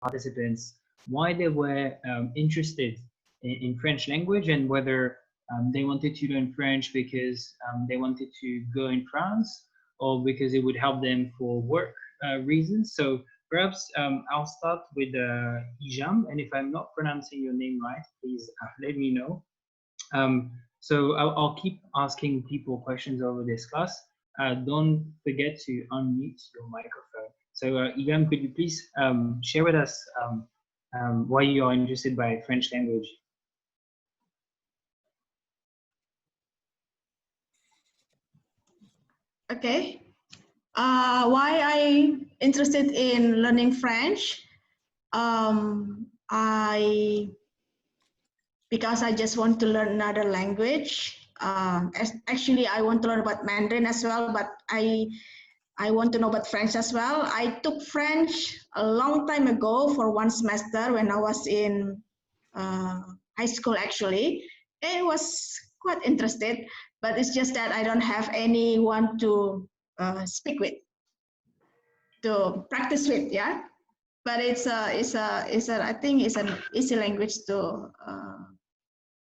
participants why they were interested in French language and whether they wanted to learn French because they wanted to go in France or because it would help them for work reasons. So perhaps I'll start with Ijam, and if I'm not pronouncing your name right, please let me know. So I'll keep asking people questions over this class. Don't forget to unmute your microphone. So Ijam, could you please share with us why you are interested by French language? Okay. Why I interested in learning French? Because I just want to learn another language. Actually, I want to learn about Mandarin as well, but I want to know about French as well. I took French a long time ago for 1 semester when I was in high school actually. I was quite interested, but it's just that I don't have anyone to speak with, to practice with, yeah. But I think it's an easy language to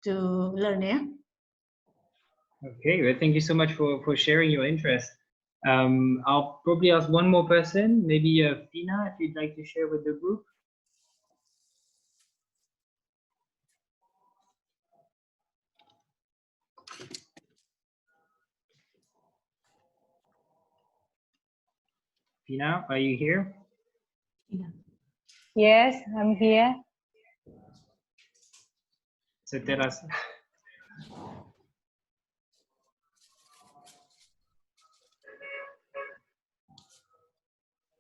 learn, yeah. Okay, well, thank you so much for sharing your interest. I'll probably ask one more person, maybe Fina, if you'd like to share with the group. Fina, are you here? Yes, I'm here. So tell us.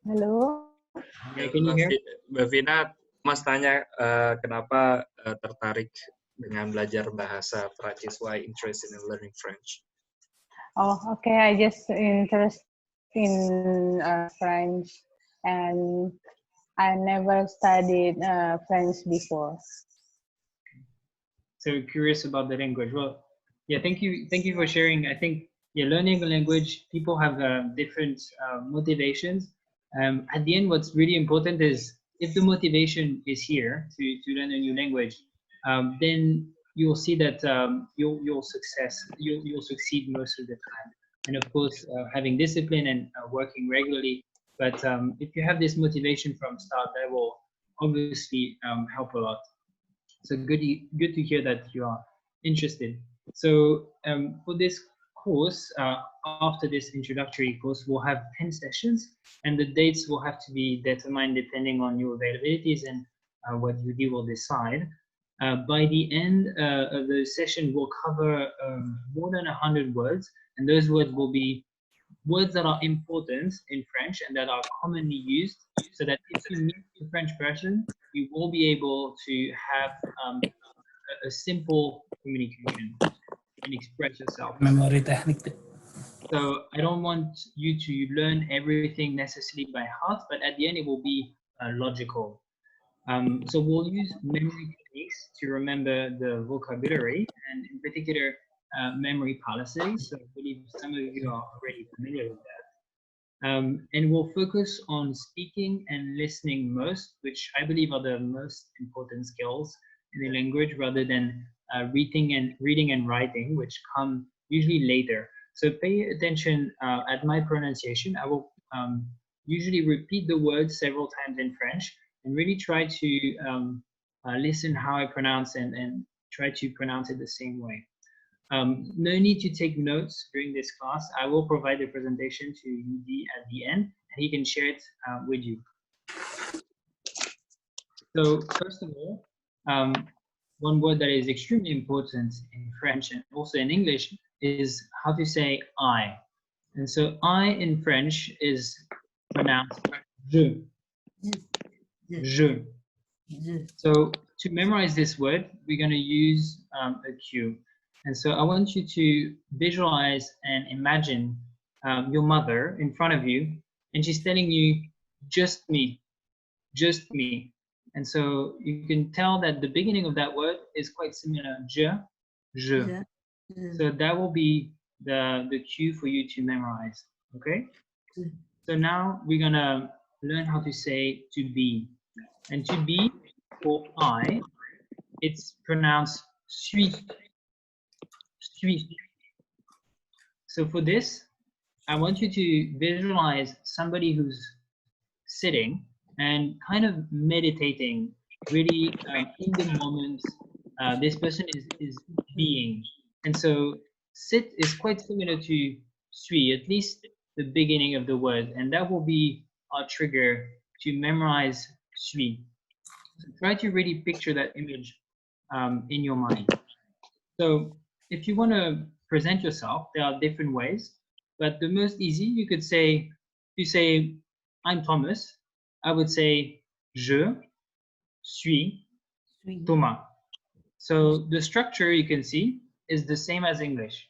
Halo. Okay, can you hear? Mbak Vina, Mas tanya kenapa tertarik dengan belajar bahasa Prancis, why interested in learning French? Oh, okay. I just interested in French, and I never studied French before. So curious about the language. Well, yeah, thank you for sharing. I think learning a language, people have different motivations. At the end, what's really important is if the motivation is here to learn a new language, then you'll see that you'll succeed most of the time. And of course, having discipline and working regularly. But if you have this motivation from start, that will obviously help a lot. So good to hear that you are interested. So for this course, after this introductory course, we'll have 10 sessions, and the dates will have to be determined depending on your availabilities and what you will decide. By the end of the session, we'll cover more than 100 words, and those words will be words that are important in French and that are commonly used, so that if you meet a French person, you will be able to have a simple communication and express yourself. Memory technique. So I don't want you to learn everything necessarily by heart, but at the end it will be logical. So we'll use memory techniques to remember the vocabulary, and in particular memory palaces. So I believe some of you are already familiar with that. And we'll focus on speaking and listening most, which I believe are the most important skills in the language, rather than reading and writing, which come usually later. So pay attention at my pronunciation. I will usually repeat the words several times in French and really try to listen how I pronounce and try to pronounce it the same way. No need to take notes during this class. I will provide the presentation to Yudi at the end, and he can share it with you. So first of all, one word that is extremely important in French and also in English is how to say I. And so I in French is pronounced je. Je. So to memorize this word, we're going to use a cue. And so I want you to visualize and imagine your mother in front of you, and she's telling you, just me, just me. And so you can tell that the beginning of that word is quite similar, je. So that will be the cue for you to memorize, okay? So now we're gonna learn how to say to be. And to be for I, it's pronounced suis. Suis. So for this, I want you to visualize somebody who's sitting and kind of meditating, really in the moment. This person is being. And so sit is quite similar to suis, at least the beginning of the word. And that will be our trigger to memorize suis. So try to really picture that image in your mind. So if you want to present yourself, there are different ways, but the most easy, you could say, you say, I'm Thomas, I would say, je suis Thomas. So the structure you can see is the same as English.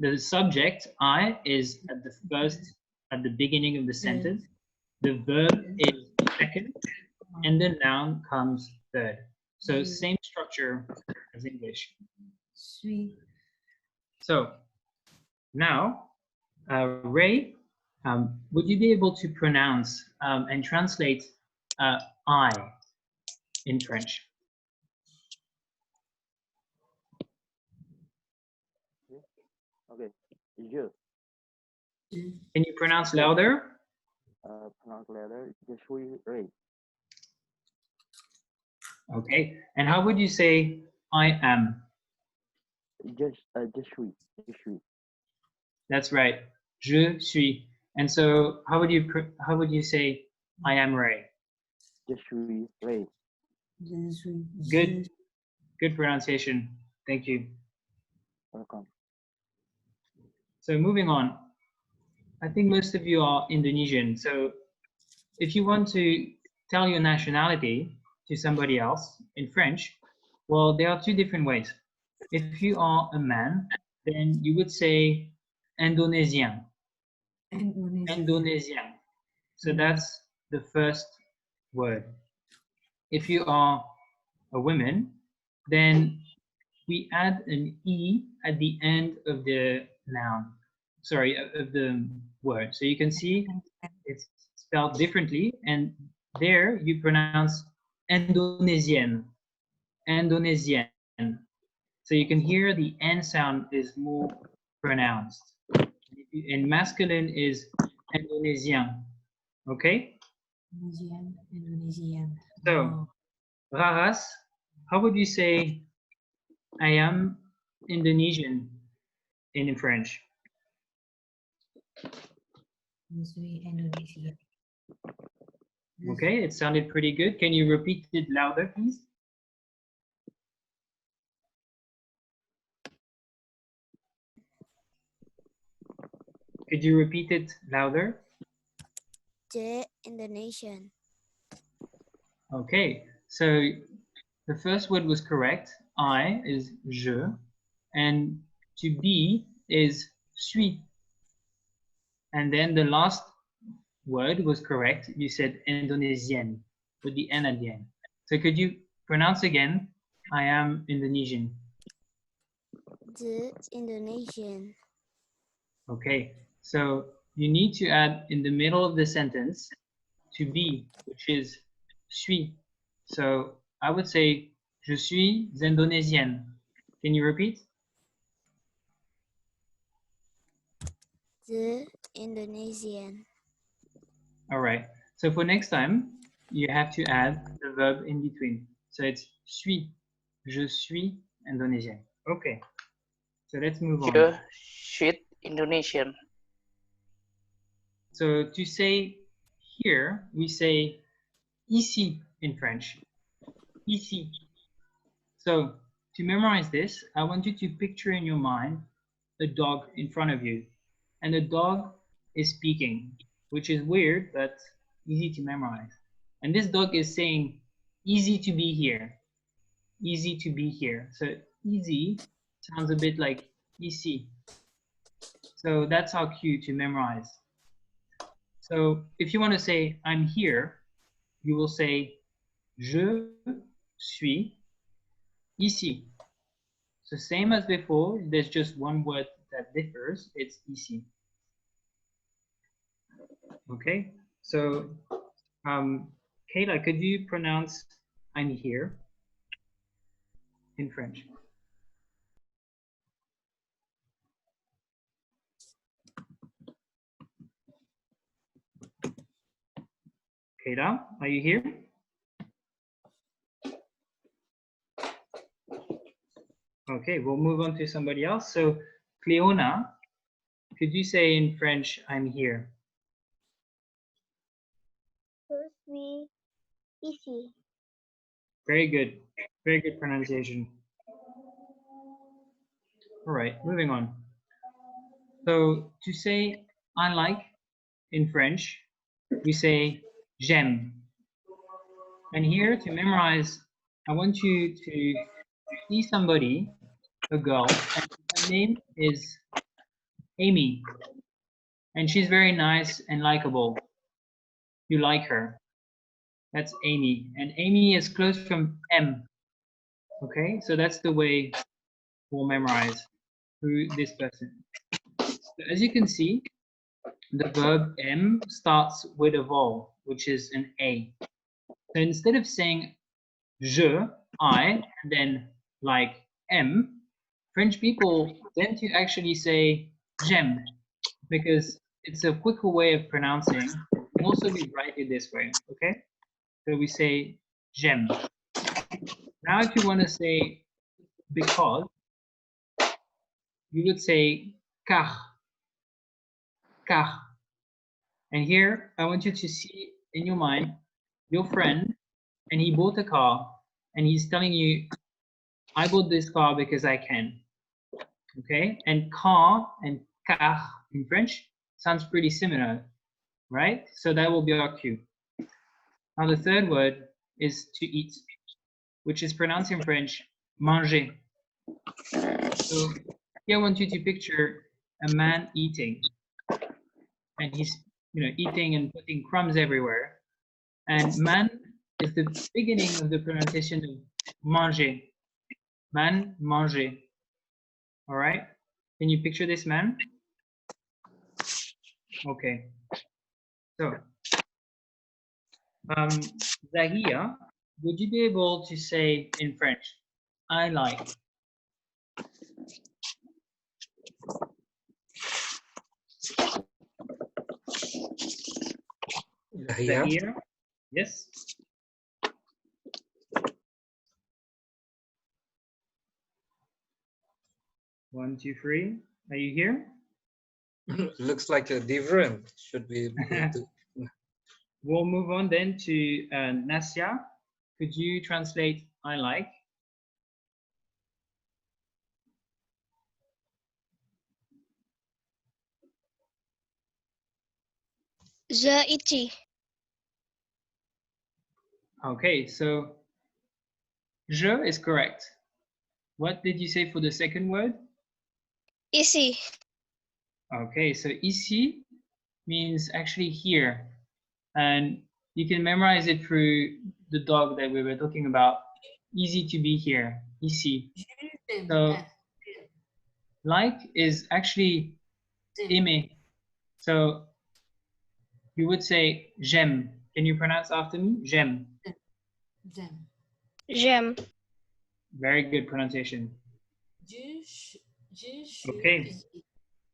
The subject, I, is at the beginning of the sentence. The verb is second, and the noun comes third. So same structure as English. So now, Ray, would you be able to pronounce and translate I in French? Okay. Je. Can you pronounce louder? Pronounce letter. Je suis Ray. Okay. And how would you say I am? Je suis. Je suis. That's right. Je suis. And so how would you say I am Ray? Je suis Ray. Good. Good pronunciation. Thank you. Welcome. So moving on. I think most of you are Indonesian. So if you want to tell your nationality to somebody else in French, well, there are two different ways. If you are a man, then you would say Indonesian. Indonesian. So that's the first word. If you are a woman, then we add an E at the end of the noun, sorry, of the word. So you can see it's spelled differently, and there you pronounce Indonesian, Indonesian. So you can hear the N sound is more pronounced. And masculine is Indonesian, okay? Indonesian. So, Rahas, how would you say I am Indonesian in French? Indonesia. Okay, it sounded pretty good. Can you repeat it louder, please? Could you repeat it louder? Indonesian. Okay, so the first word was correct. I is je, and to be is suis. And then the last word was correct. You said Indonesian with the N at the end. So could you pronounce again? I am Indonesian. Indonesian. Okay, so you need to add in the middle of the sentence to be, which is suis. So I would say je suis indonésienne. Can you repeat? Indonesian. All right. So for next time, you have to add the verb in between. So it's suis. Je suis indonésienne. Okay. So let's move on. Je suis Indonesian. So to say here, we say ici in French. Ici. So to memorize this, I want you to picture in your mind a dog in front of you. And the dog is speaking, which is weird, but easy to memorize. And this dog is saying, easy to be here. Easy to be here. So easy sounds a bit like ici. So that's our cue to memorize. So if you want to say, I'm here, you will say, je suis ici. So same as before, there's just one word that differs, it's ici. Okay, so Kayla, could you pronounce I'm here in French? Kayla, are you here? Okay, we'll move on to somebody else. So, Cleona, could you say in French, I'm here? Je suis ici. Very good. Very good pronunciation. All right, moving on. So, to say I like in French, we say j'aime. And here to memorize, I want you to see somebody, a girl, and her name is Amy. And she's very nice and likable. You like her. That's Amy. And Amy is close from M. Okay, so that's the way we'll memorize through this person. So as you can see, the verb M starts with a vowel, which is an A. So instead of saying je, I, and then like M, French people tend to actually say j'aime because it's a quicker way of pronouncing. It can also be written this way, okay? So we say j'aime. Now if you want to say because, you would say car. Car. And here I want you to see in your mind your friend, and he bought a car, and he's telling you, I bought this car because I can. Okay, and car and car in French sounds pretty similar, right? So that will be our cue. Now the third word is to eat, which is pronounced in French manger. So here I want you to picture a man eating, and he's eating and putting crumbs everywhere. And man is the beginning of the pronunciation of manger. Man, manger. All right. Can you picture this man? Okay. So, Zahia, would you be able to say in French, I like? Zahia? Yes. One, two, three. Are you here? Looks like a different. Should be. We'll move on then to Nasya. Could you translate I like? Je ici. Okay, so je is correct. What did you say for the second word? Ici. Okay, so ici means actually here. And you can memorize it through the dog that we were talking about. Easy to be here, ici. So like is actually aimer. So you would say j'aime. Can you pronounce after me? J'aime. J'aime. Very good pronunciation. Okay.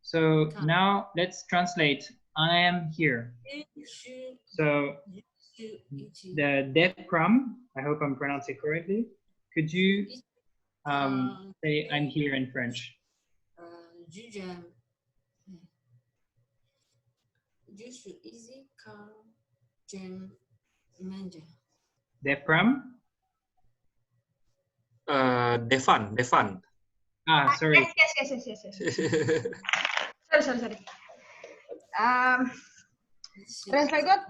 So now let's translate. I am here. So the def prom, I hope I'm pronouncing it correctly. Could you say I'm here in French? Def prom? Devan. Ah, sorry. Yes. Sorry. Translate good?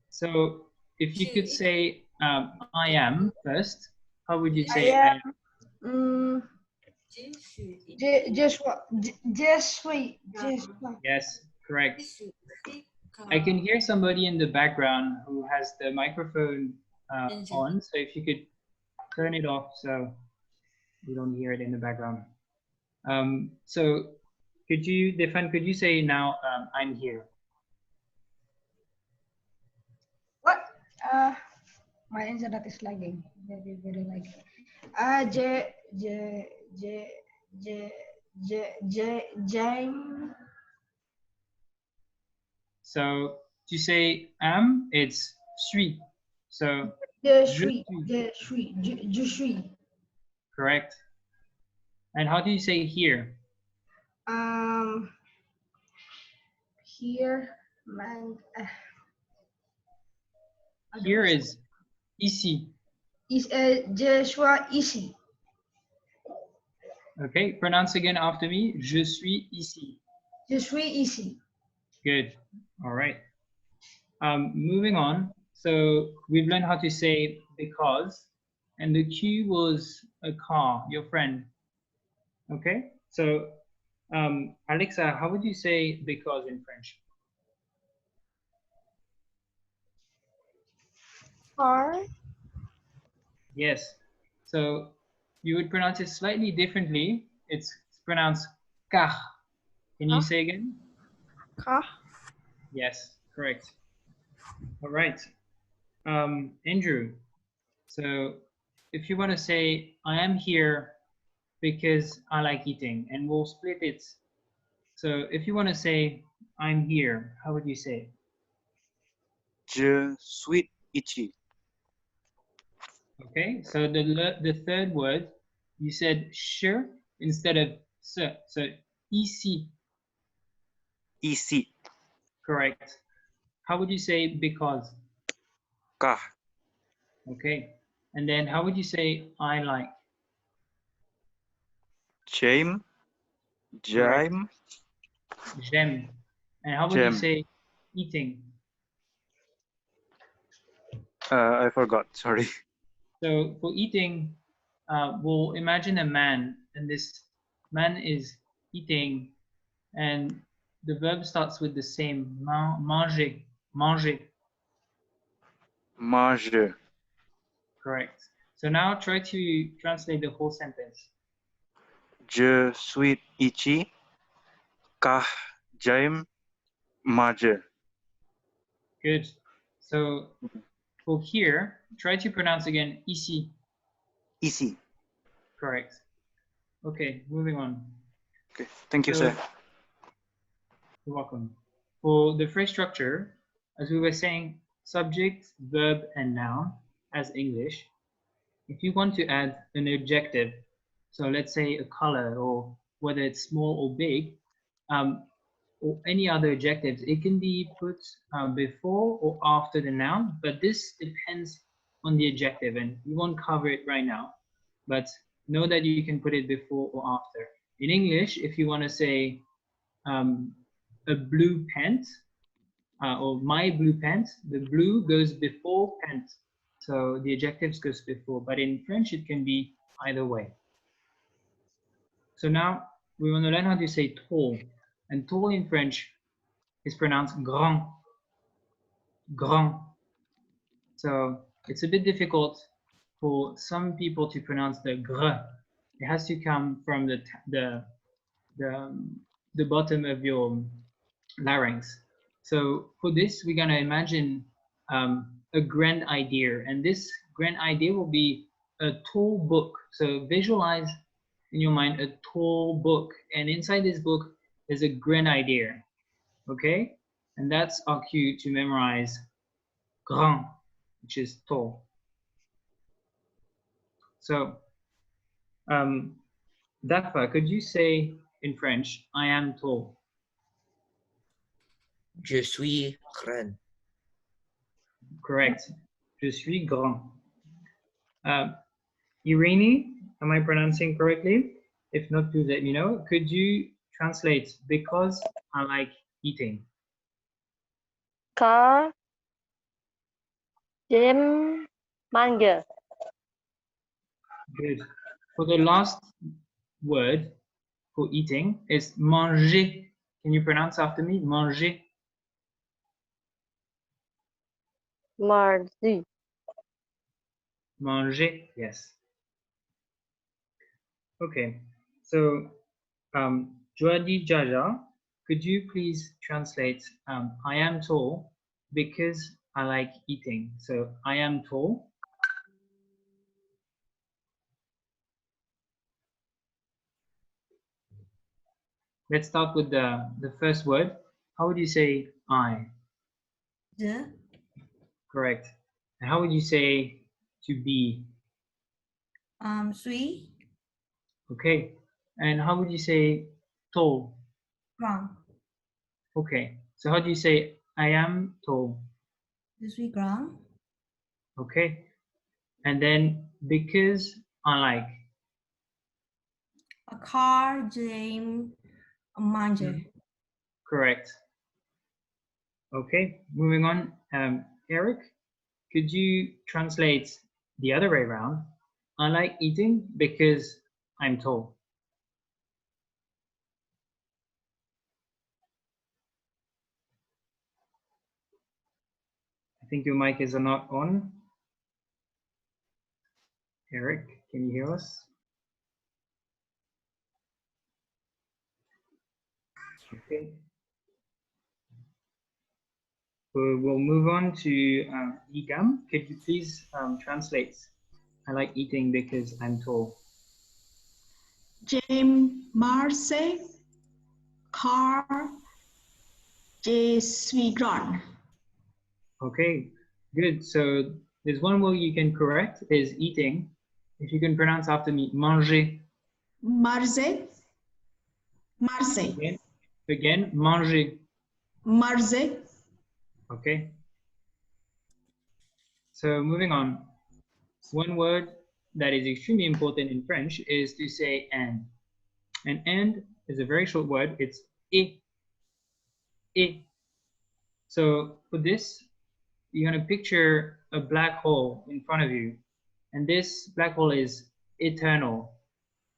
So if you could say I am first, how would you say I am? Just wait. Yes, correct. I can hear somebody in the background who has the microphone on, so if you could turn it off so you don't hear it in the background. So could you say now I'm here? What? My internet is lagging. Very lagging. James. So to say am, it's suis. So Je je suis. correct. And how do you say here? Here, man. Here is ici. Je suis ici. Okay, pronounce again after me. Je suis ici. Je suis ici. Good. All right. Moving on. So we've learned how to say because, and the cue was a car, your friend. Okay. So Alexa, how would you say because in French? Car. Yes. So you would pronounce it slightly differently. It's pronounced car. Can you say again? Car. Yes, correct. All right. Andrew, so if you want to say, I am here because I like eating, and we'll split it. So if you want to say, I'm here, how would you say? Je suis ici. Okay, so the third word, you said sure instead of se. So ici, Ici. correct. How would you say because? Car. Okay, and then how would you say I like? J'aime. Correct. J'aime. J'aime. And how would you J'aime. say eating? I forgot. Sorry. So for eating, we'll imagine a man, and this man is eating, and the verb starts with the same manger, manger. Manger. Correct. So now try to translate the whole sentence. Je suis ici car j'aime manger. Good. So for here, try to pronounce again ici. Ici. Correct. Okay, moving on. Okay. Thank you, So, sir. you're welcome. For the phrase structure, as we were saying, subject, verb, and noun as English. If you want to add an adjective, so let's say a color or whether it's small or big, or any other adjectives, it can be put before or after the noun, but this depends on the adjective, and we won't cover it right now, but know that you can put it before or after. In English, if you want to say a blue pant, or my blue pant, the blue goes before pant. So the adjectives goes before, but in French, it can be either way. So now we want to learn how to say tall, and tall in French is pronounced grand, grand. So it's a bit difficult for some people to pronounce the gr. It has to come from the bottom of your larynx. So for this, we're gonna imagine a grand idea, and this grand idea will be a tall book. So visualize in your mind a tall book, and inside this book is a grand idea, okay? And that's our cue to memorize grand, which is tall. So, Dafa, could you say in French, I am tall? Je suis grand. Correct. Je suis grand. Irini, am I pronouncing correctly? If not, please let me know. Could you translate because I like eating? Car j'aime manger. Good. For the last word for eating is manger. Can you pronounce after me? Manger. Mardi. Manger, yes. Okay, so Joadi Jaja, could you please translate I am tall because I like eating. So I am tall. Let's start with the first word. How would you say I? The. Correct. And how would you say to be? Sui. Okay. And how would you say tall? Grand. Okay. So how do you say I am tall? Je suis grand. Okay. And then because I like. A car, James, a manager. Correct. Okay. Moving on. Eric, could you translate the other way around? I like eating because I'm tall. I think your mic is not on. Eric, can you hear us? Okay. We'll move on to Igam. Could you please translate? I like eating because I'm tall. James Marseille, car, je suis grand. Okay, good. So there's one word you can correct is eating. If you can pronounce after me, manger. Marseille, Marseille, Again, manger. Marseille. Okay. So moving on. One word that is extremely important in French is to say and. And is a very short word. It's et. Et. So for this, you're going to picture a black hole in front of you. And this black hole is eternal.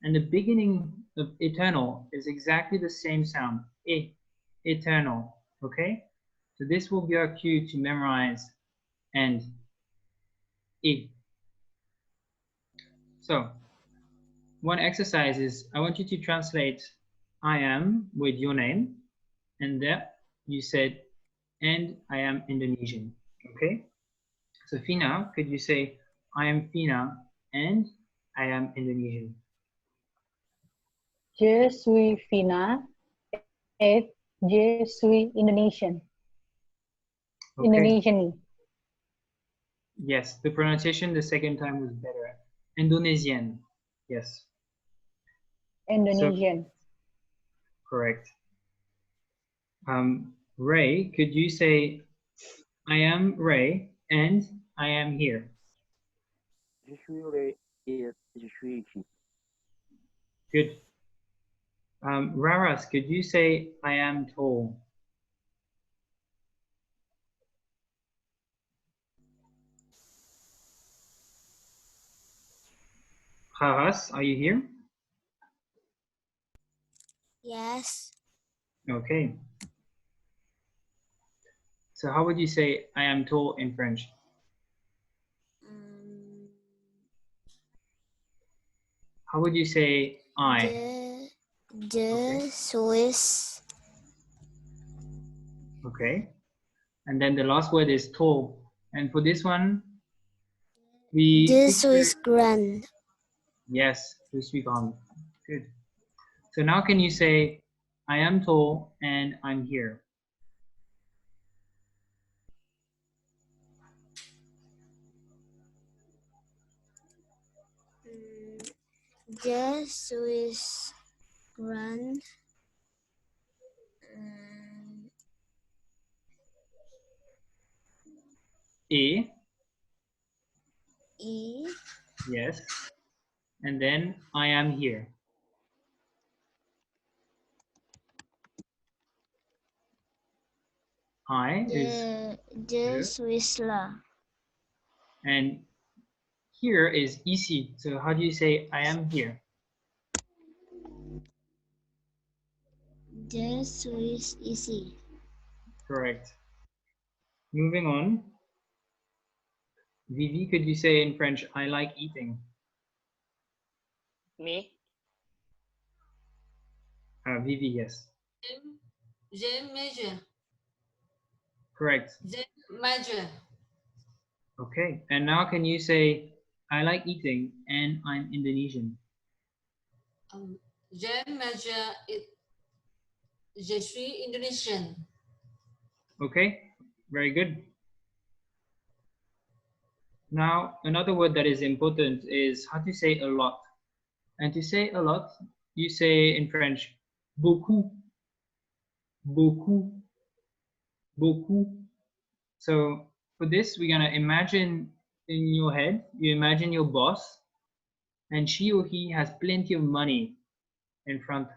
And the beginning of eternal is exactly the same sound. Et. Eternal. Okay? So this will be our cue to memorize and. Et. So one exercise is I want you to translate I am with your name, and there you said and I am Indonesian. Okay? So Fina, could you say I am Fina and I am Indonesian? Je suis Fina et je suis Indonesian. Okay. Indonesian. Yes, the pronunciation the second time was better. Indonesian. Yes. Indonesian. So, correct. Ray, could you say I am Ray and I am here? Je suis Ray et je suis ici. Good. Raras, could you say I am tall? Raras, are you here? Yes. Okay. So how would you say I am tall in French? How would you say I? Je suis. Okay. And then the last word is tall. And for this one, we Je suis grand. Yes, je suis grand. Good. So now can you say I am tall and I'm here? Je suis grand. E. E. Yes. And then I am here. I is Je suis là. and here is ici. So how do you say I am here? Je suis ici. Correct. Moving on. Vivi, could you say in French, I like eating? Me? Vivi, yes. J'aime manger. Correct. J'aime manger. Okay, and now can you say, I like eating and I'm Indonesian? J'aime manger et je suis Indonesian. Okay, very good. Now, another word that is important is how to say a lot. And to say a lot, you say in French, beaucoup, beaucoup, beaucoup. So for this, we're gonna imagine in your head, you imagine your boss, and she or he has plenty of money in front.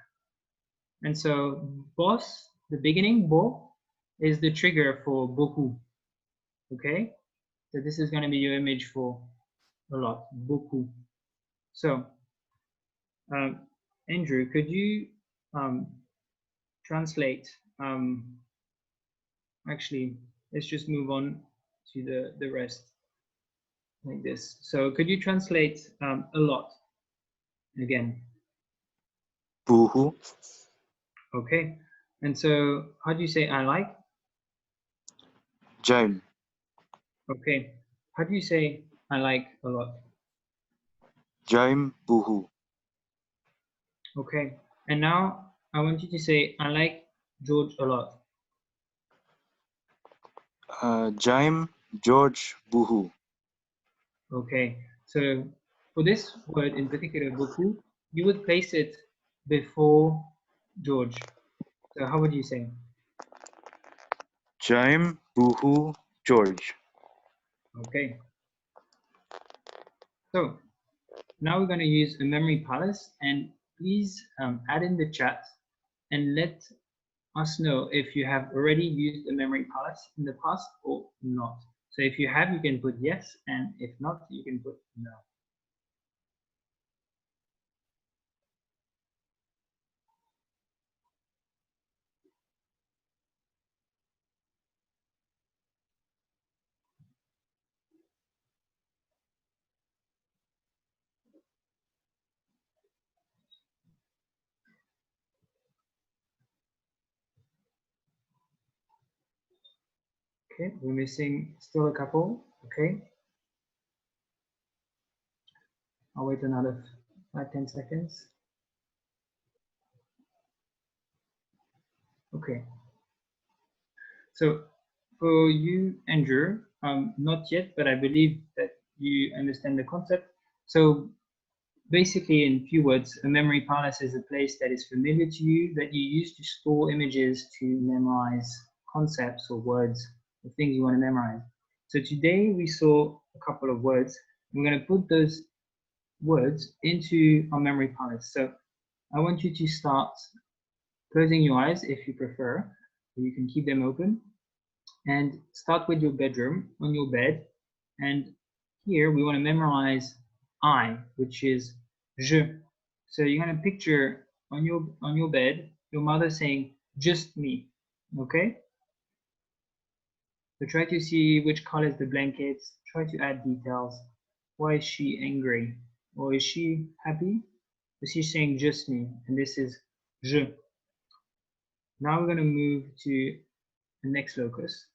And so boss, the beginning, bo, is the trigger for beaucoup. Okay? So this is gonna be your image for a lot, beaucoup. So, Andrew, could you translate, actually, let's just move on to the rest like this. So could you translate a lot again? Buhu. Okay. And so how do you say I like? Jaim. Okay. How do you say I like a lot? Jaim buhu. Okay. And now I want you to say I like George a lot. Jaim George buhu. Okay. So for this word in particular, beaucoup, you would place it before George. So how would you say? Jaim buhu George. Okay. So now we're going to use a memory palace, and please add in the chat and let us know if you have already used a memory palace in the past or not. So if you have, you can put yes, and if not, you can put no. Okay, we're missing still a couple. Okay, I'll wait another 5-10 seconds. Okay, so for you, Andrew, not yet, but I believe that you understand the concept. So basically, in few words, a memory palace is a place that is familiar to you, that you use to store images to memorize concepts or words or things you want to memorize. So today we saw a couple of words. We're going to put those words into our memory palace. So I want you to start closing your eyes if you prefer. You can keep them open and start with your bedroom on your bed. And here we want to memorize I, which is je. So you're going to picture on your bed your mother saying just me. Okay? So try to see which color is the blankets. Try to add details. Why is she angry? Or is she happy? Is she saying just me? And this is je. Now we're going to move to the next locus,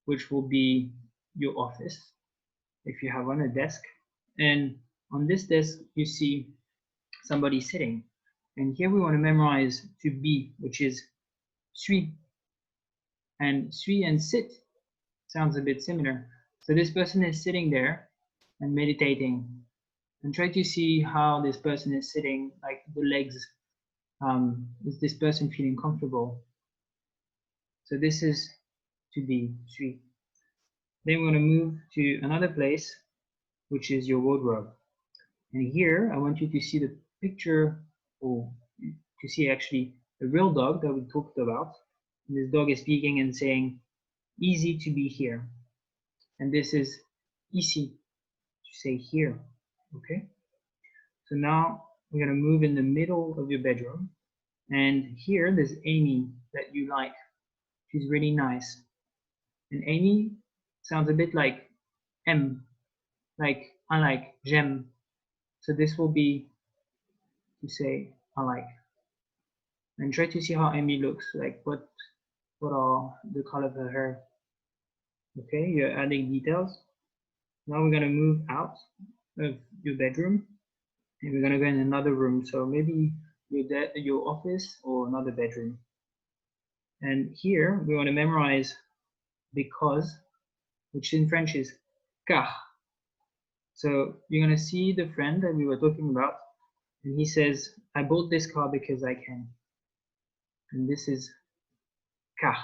which will be your office, if you have one, a desk. And on this desk, you see somebody sitting. And here we want to memorize to be, which is suis. And suis and sit sounds a bit similar. So this person is sitting there and meditating. And try to see how this person is sitting, like the legs. Is this person feeling comfortable? So this is to be, suis. Then we're going to move to another place, which is your wardrobe. And here, I want you to see the picture, or to see actually the real dog that we talked about. And this dog is speaking and saying, easy to be here. And this is ici, to say here, okay? So now we're gonna move in the middle of your bedroom. And here, there's Amy that you like. She's really nice. And Amy sounds a bit like M, like I like, j'aime. So this will be to say I like. And try to see how Amy looks, like what are the color of her hair. Okay, you're adding details. Now we're going to move out of your bedroom and we're going to go in another room. So maybe your office or another bedroom. And here we want to memorize because, which in French is car. So you're going to see the friend that we were talking about, and he says, I bought this car because I can. And this is car.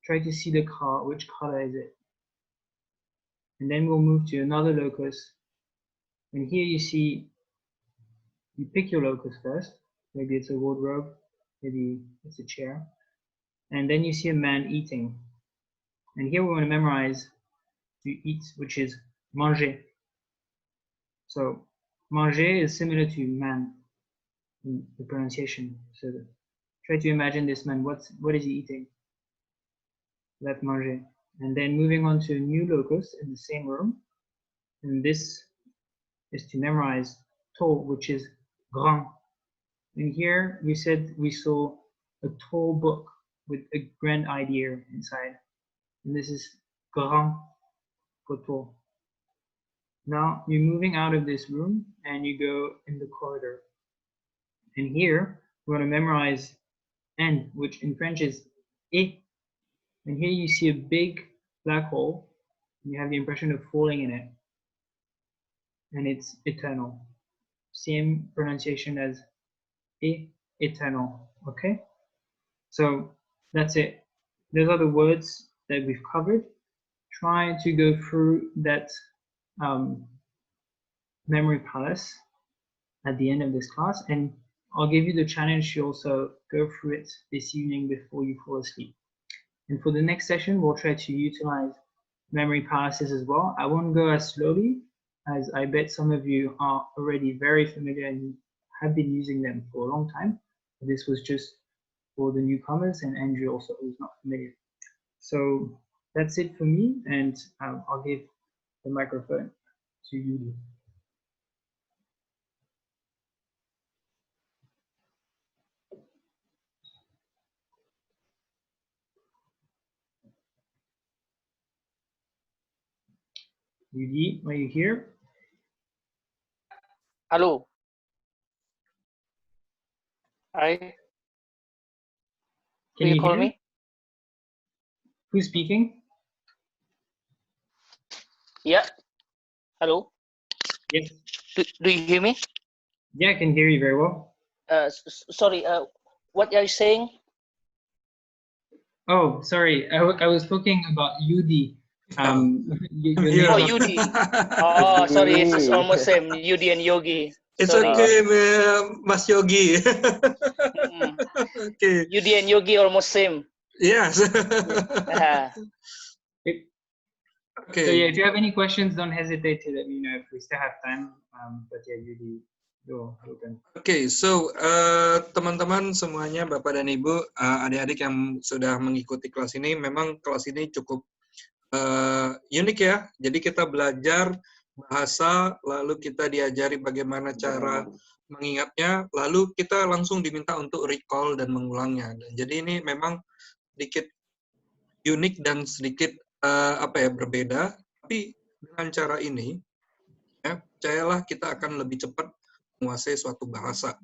Try to see the car, which color is it? And then we'll move to another locus. And here you see, you pick your locus first. Maybe it's a wardrobe, maybe it's a chair. And then you see a man eating. And here we want to memorize to eat, which is manger. So manger is similar to man in the pronunciation. So try to imagine this man. What is he eating? That's manger. And then moving on to a new locus in the same room. And this is to memorize tall, which is grand. And here we said we saw a tall book with a grand idea inside. And this is grand, tall. Now you're moving out of this room and you go in the corridor. And here we're going to memorize N, which in French is et. And here you see a big black hole. And you have the impression of falling in it. And it's eternal. Same pronunciation as et, eternal. Okay? So that's it. Those are the words that we've covered. Try to go through that memory palace at the end of this class, and I'll give you the challenge to also go through it this evening before you fall asleep. And for the next session, we'll try to utilize memory palaces as well. I won't go as slowly, as I bet some of you are already very familiar and have been using them for a long time. This was just for the newcomers, and Andrew also was not familiar. So that's it for me, and I'll give the microphone to you. Yudi, are you here? Hello. Hi. Can Do you call hear me? Who's speaking? Yeah. Hello. Yes. Do you hear me? Yeah, I can hear you very well. Sorry. What are you saying? Oh, sorry. I was talking about Yudi. Your name Oh, was- Yudi. Oh, sorry. It's almost same. Yudi and Yogi. It's Sorry. okay, Mas Yogi. Okay. Yudi and Yogi almost same. Yes. So yeah, if you have any questions, don't hesitate to let me know if we still have time. But yeah, Yudi, you're open. Okay, so teman-teman semuanya, Bapak dan Ibu, adik-adik yang sudah mengikuti kelas ini, memang kelas ini cukup unik ya. Jadi kita belajar bahasa, lalu kita diajari bagaimana cara mengingatnya, lalu kita langsung diminta untuk recall dan mengulangnya. Dan jadi ini memang sedikit unik dan sedikit berbeda. Tapi dengan cara ini, ya, percayalah kita akan lebih cepat menguasai suatu bahasa.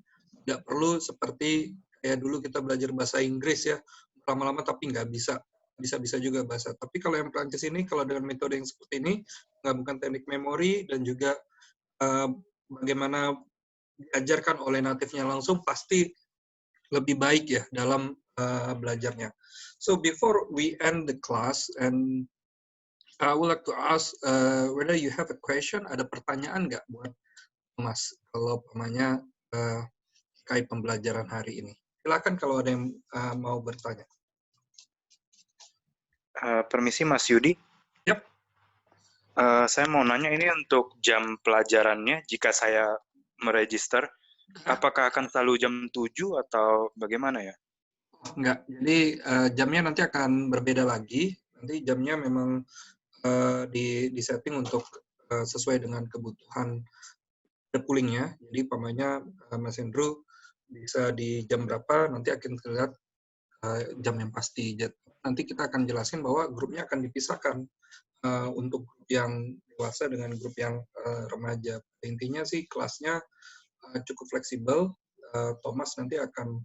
Tidak perlu seperti kayak dulu kita belajar bahasa Inggris ya, lama-lama tapi nggak bisa juga bahasa. Tapi kalau yang Prancis ini, kalau dengan metode yang seperti ini, menggabungkan teknik memori dan juga bagaimana diajarkan oleh natifnya langsung, pasti lebih baik ya dalam belajarnya. So before we end the class, and I would like to ask whether you have a question, ada pertanyaan nggak buat Mas, kalau pemanya terkait pembelajaran hari ini. Silakan kalau ada yang mau bertanya. Permisi Mas Yudi. Yap. Saya mau nanya ini untuk jam pelajarannya, jika saya meregister, apakah akan selalu jam 7 atau bagaimana ya? Enggak, jadi jamnya nanti akan berbeda lagi. Nanti jamnya memang di-setting untuk sesuai dengan kebutuhan poolingnya. Jadi pamanya Mas Andrew bisa di jam berapa, nanti akan terlihat jam yang pasti. Nanti kita akan jelasin bahwa grupnya akan dipisahkan untuk grup yang dewasa dengan grup yang remaja. Intinya sih kelasnya cukup fleksibel. Thomas nanti akan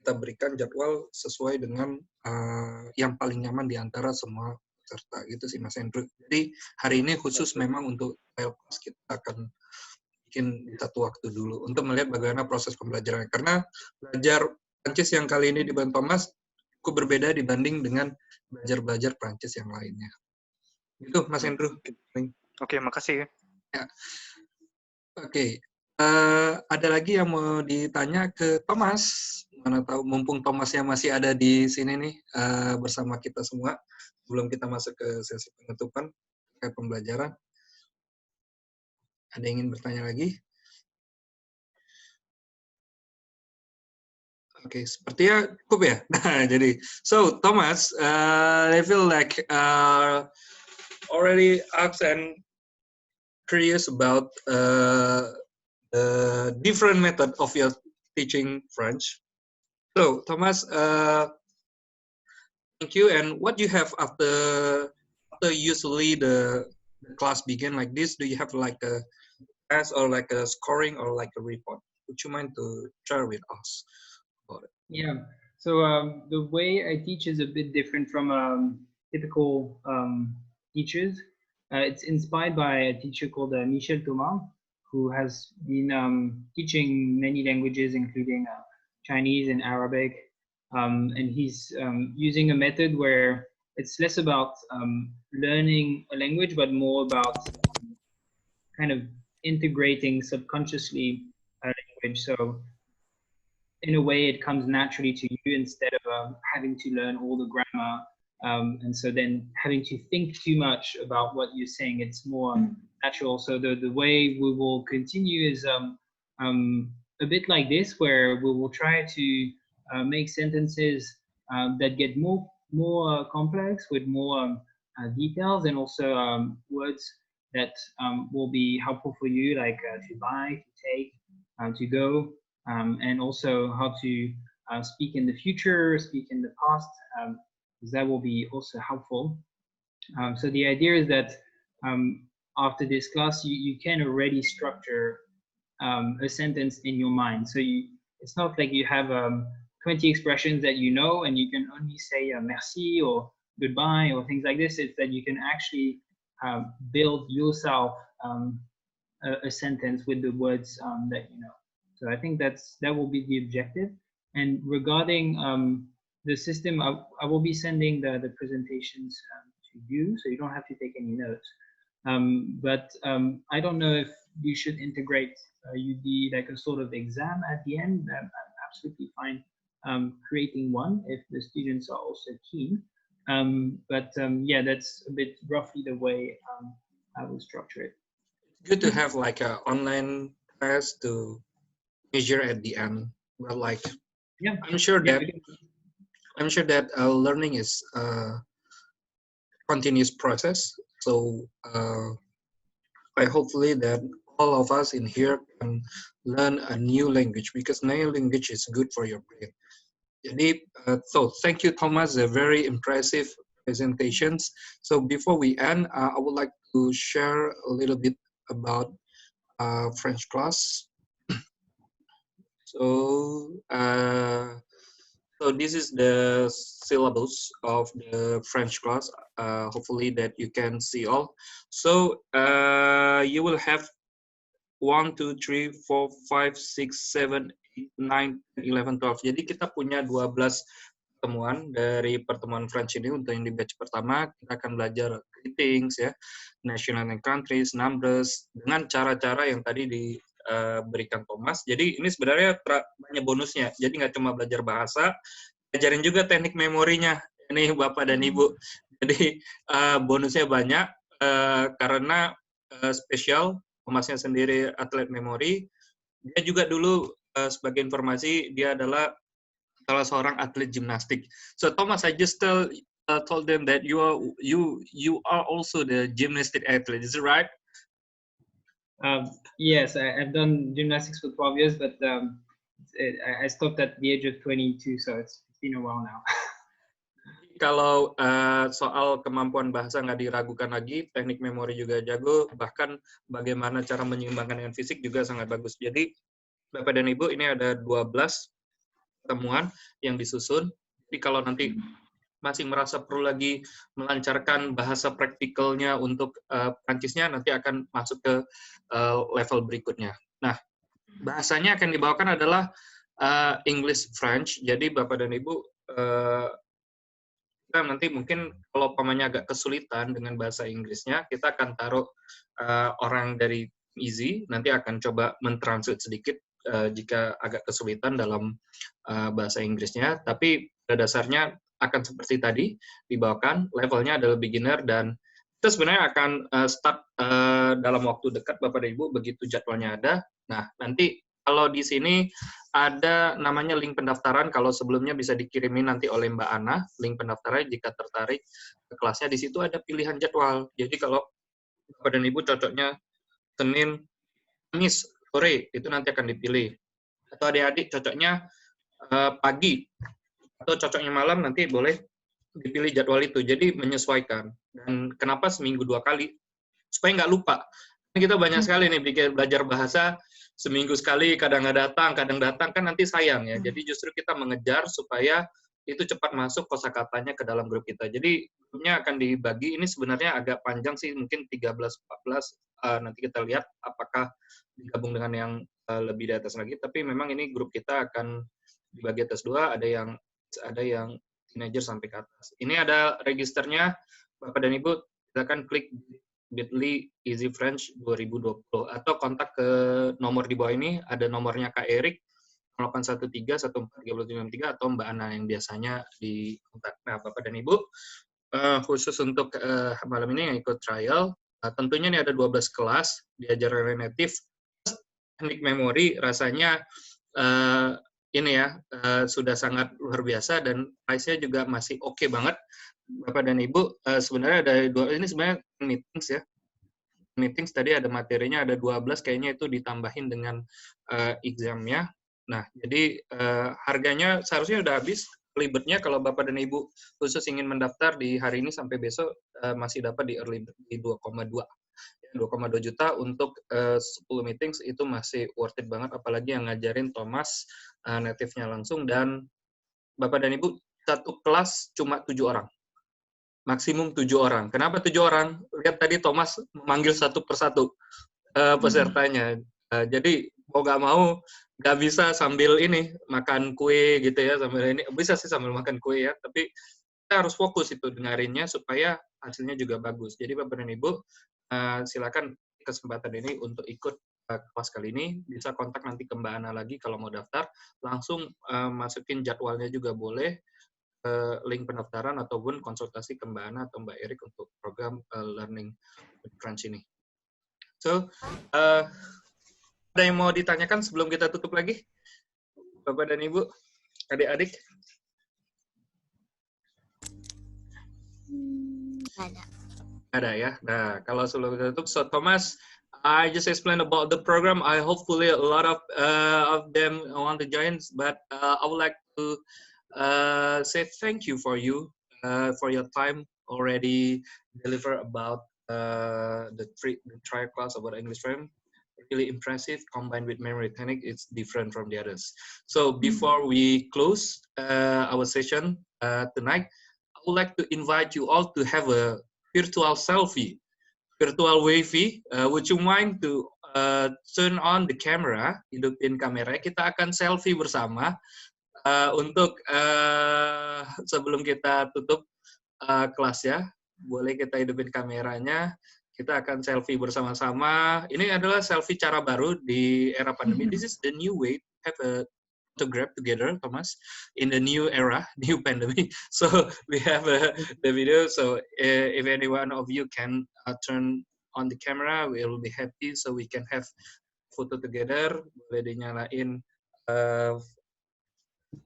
kita berikan jadwal sesuai dengan yang paling nyaman di antara semua peserta gitu sih Mas Andrew. Jadi hari ini khusus memang untuk trial class kita akan bikin di satu waktu dulu untuk melihat bagaimana proses pembelajarannya. Karena belajar Prancis yang kali ini di Thomas cukup berbeda dibanding dengan belajar Prancis yang lainnya. Itu Mas Andrew. Oke, makasih ya. Ya. Oke. Ada lagi yang mau ditanya ke Thomas? Mana tahu mumpung Thomasnya masih ada di sini nih bersama kita semua sebelum kita masuk ke sesi penutupan terkait pembelajaran. Ada yang ingin bertanya lagi? Oke, sepertinya cukup ya. Nah, jadi, so Thomas, I feel like already asked and curious about the different method of your teaching French. So, Thomas, thank you. And what you have after usually the class begin like this? Do you have like a test or like a scoring or like a report? Would you mind to share with us about it? Yeah. So the way I teach is a bit different from typical teachers. It's inspired by a teacher called Michel Tomas, who has been teaching many languages, including Chinese and Arabic. And he's using a method where it's less about learning a language, but more about kind of integrating subconsciously a language. So in a way, it comes naturally to you instead of having to learn all the grammar. And so then having to think too much about what you're saying, it's more natural. So the way we will continue is a bit like this, where we will try to make sentences that get more complex with more details, and also words that will be helpful for you, like to buy, to take, to go, and also how to speak in the future, speak in the past, because that will be also helpful. So the idea is that after this class, you can already structure a sentence in your mind. So it's not like you have 20 expressions that you know and you can only say merci or goodbye or things like this. It's that you can actually build yourself a sentence with the words that you know. So I think that will be the objective. And regarding the system, I will be sending the presentations to you, so you don't have to take any notes. But I don't know if you should integrate UD like a sort of exam at the end. I'm absolutely fine creating one if the students are also keen. But yeah, that's a bit roughly the way I will structure it. Good to have like an online test to measure at the end. But like, yeah, I'm sure that learning is a continuous process. So I hopefully that all of us in here can learn a new language, because new language is good for your brain. Jadi, so thank you, Thomas. A very impressive presentations. So before we end, I would like to share a little bit about French class. So, so this is the syllabus of the French class. Hopefully that you can see all. So you will have 1, 2, 3, 4, 5, 6, 7, 8, 9, 11, 12. Jadi kita punya 12 pertemuan dari pertemuan French ini. Untuk yang di batch pertama, kita akan belajar greetings, ya, national and countries, numbers, dengan cara-cara yang tadi diberikan Thomas. Jadi ini sebenarnya banyak bonusnya. Jadi nggak cuma belajar bahasa, ajarin juga teknik memorinya. Ini Bapak dan Ibu. Jadi bonusnya banyak karena spesial. Thomasnya sendiri atlet memori. Dia juga dulu sebagai informasi, dia adalah salah seorang atlet gimnastik. So Thomas, I just told them that you are also the gymnastic athlete. Is it right? Yes, I've done gymnastics for 12 years, but I stopped at the age of 22, so it's been a while now. Kalau soal kemampuan bahasa nggak diragukan lagi, teknik memori juga jago, bahkan bagaimana cara menyeimbangkan dengan fisik juga sangat bagus. Jadi, Bapak dan Ibu, ini ada 12 pertemuan yang disusun. Jadi kalau nanti masih merasa perlu lagi melancarkan bahasa praktikalnya untuk Prancisnya, nanti akan masuk ke level berikutnya. Nah, bahasanya akan dibawakan adalah English French. Jadi Bapak dan Ibu, kita nanti mungkin kalau pamannya agak kesulitan dengan bahasa Inggrisnya, kita akan taruh orang dari EZ, nanti akan coba mentranslate sedikit jika agak kesulitan dalam bahasa Inggrisnya. Tapi pada dasarnya akan seperti tadi, dibawakan, levelnya adalah beginner, dan kita sebenarnya akan start dalam waktu dekat, Bapak dan Ibu, begitu jadwalnya ada. Nah, nanti kalau di sini ada namanya link pendaftaran, kalau sebelumnya bisa dikirimin nanti oleh Mbak Ana, link pendaftaran jika tertarik ke kelasnya. Di situ ada pilihan jadwal. Jadi kalau Bapak dan Ibu cocoknya Senin, Kamis, sore, itu nanti akan dipilih. Atau adik-adik cocoknya pagi, atau cocoknya malam, nanti boleh dipilih jadwal itu. Jadi menyesuaikan. Dan kenapa seminggu 2 kali? Supaya nggak lupa. Kita banyak sekali nih belajar bahasa, seminggu sekali, kadang nggak datang, kadang datang, kan nanti sayang ya. Jadi justru kita mengejar supaya itu cepat masuk kosakatanya ke dalam grup kita. Jadi grupnya akan dibagi, ini sebenarnya agak panjang sih, mungkin 13-14, nanti kita lihat apakah digabung dengan yang lebih di atas lagi, tapi memang ini grup kita akan dibagi atas 2, ada yang teenager sampai ke atas. Ini ada registernya, Bapak dan Ibu, silakan klik bit.ly EZ French 2020 atau kontak ke nomor di bawah ini, ada nomornya Kak Erik 0813143763 atau Mbak Ana yang biasanya di kontak. Nah, Bapak dan Ibu, khusus untuk malam ini yang ikut trial, tentunya ini ada 12 kelas diajar relatif teknik memori, rasanya ini ya sudah sangat luar biasa dan price-nya juga masih oke banget. Bapak dan Ibu, sebenarnya ada 2, ini sebenarnya meetings ya. Meetings tadi ada materinya, ada 12, kayaknya itu ditambahin dengan exam-nya. Nah, jadi harganya seharusnya udah habis. Libetnya kalau Bapak dan Ibu khusus ingin mendaftar di hari ini sampai besok, masih dapat di early di 2,2 juta untuk 10 meetings, itu masih worth it banget, apalagi yang ngajarin Tomas native-nya langsung, dan Bapak dan Ibu, satu kelas cuma 7 orang. Maksimum 7 orang. Kenapa 7 orang? Lihat tadi Tomas memanggil satu persatu pesertanya. Jadi mau nggak mau, nggak bisa sambil ini makan kue gitu ya, sambil ini bisa sih sambil makan kue ya, tapi kita harus fokus itu dengerinnya supaya hasilnya juga bagus. Jadi Bapak dan Ibu, silakan kesempatan ini untuk ikut kelas kali ini, bisa kontak nanti ke Mbak Ana lagi kalau mau daftar, langsung masukin jadwalnya juga boleh, link pendaftaran ataupun konsultasi ke Mbak Ana atau Mbak Erik untuk program Learning French ini. So, ada yang mau ditanyakan sebelum kita tutup lagi? Bapak dan Ibu, adik-adik? Ada ya. Nah, kalau sebelum kita tutup, so Thomas, I just explained about the program. I hopefully a lot of them want to join, but I would like to say thank you for your time already deliver about the trial class about English frame. Really impressive, combined with memory technique, it's different from the others. So before we close our session tonight, I would like to invite you all to have a virtual selfie, virtual wavy. Would you mind to turn on the camera, hidupin kamera, kita akan selfie bersama untuk sebelum kita tutup kelas ya. Boleh kita hidupin kameranya, kita akan selfie bersama-sama. Ini adalah selfie cara baru di era pandemi. This is the new way to have a photograph together, Thomas, in the new era, new pandemic. So we have the video. So if any one of you can turn on the camera, we will be happy. So we can have photo together. Boleh dinyalain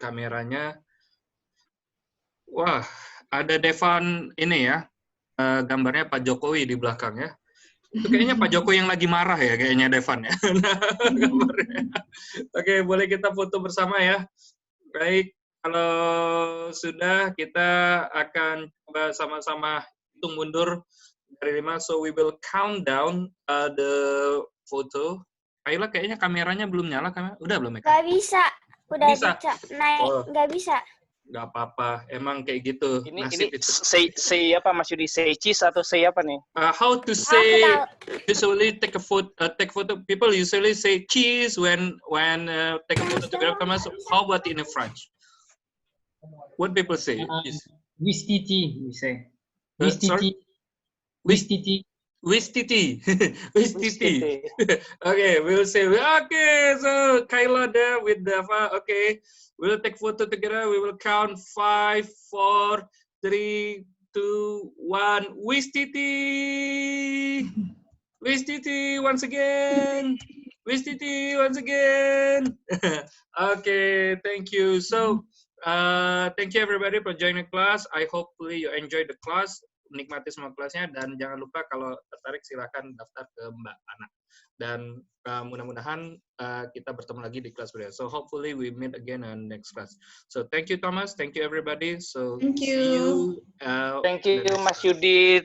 kameranya. Wah, ada Devan ini ya, gambarnya Pak Jokowi di belakang ya. Itu kayaknya Pak Jokowi yang lagi marah ya, kayaknya Devan ya. Gambarnya. Oke, boleh kita foto bersama ya. Baik, Kalau sudah, kita akan coba sama-sama hitung mundur dari 5. So we will count down the photo. Kayla kayaknya kameranya belum nyala, kan? Udah belum ya? Gak bisa. Udah Bisa. bisa. Naik. Oh. Gak bisa. Nggak apa-apa, emang kayak gitu. Ini Nasib itu. say apa Mas Yudi? Say cheese atau say apa nih? How to say usually take a photo? People usually say cheese when take a photo together. Thomas, how about in French? What people say? Wistiti, we say. Sorry? Wistiti. Wistiti. Wistiti. Okay, we'll say, okay, so Kayla there with Dava, okay. We'll take photo together. We will count 5, 4, 3, 2, 1. Wistiti. Wistiti once again. Wistiti once again. Okay, thank you. So, thank you everybody for joining class. I hopefully you enjoyed the class. Menikmati semua kelasnya, dan jangan lupa kalau tertarik silakan daftar ke Mbak Ana. Dan mudah-mudahan kita bertemu lagi di kelas berikutnya. So hopefully we meet again on next class. So thank you Thomas, thank you everybody. So Thank you. see you. Thank you Mas Yudi.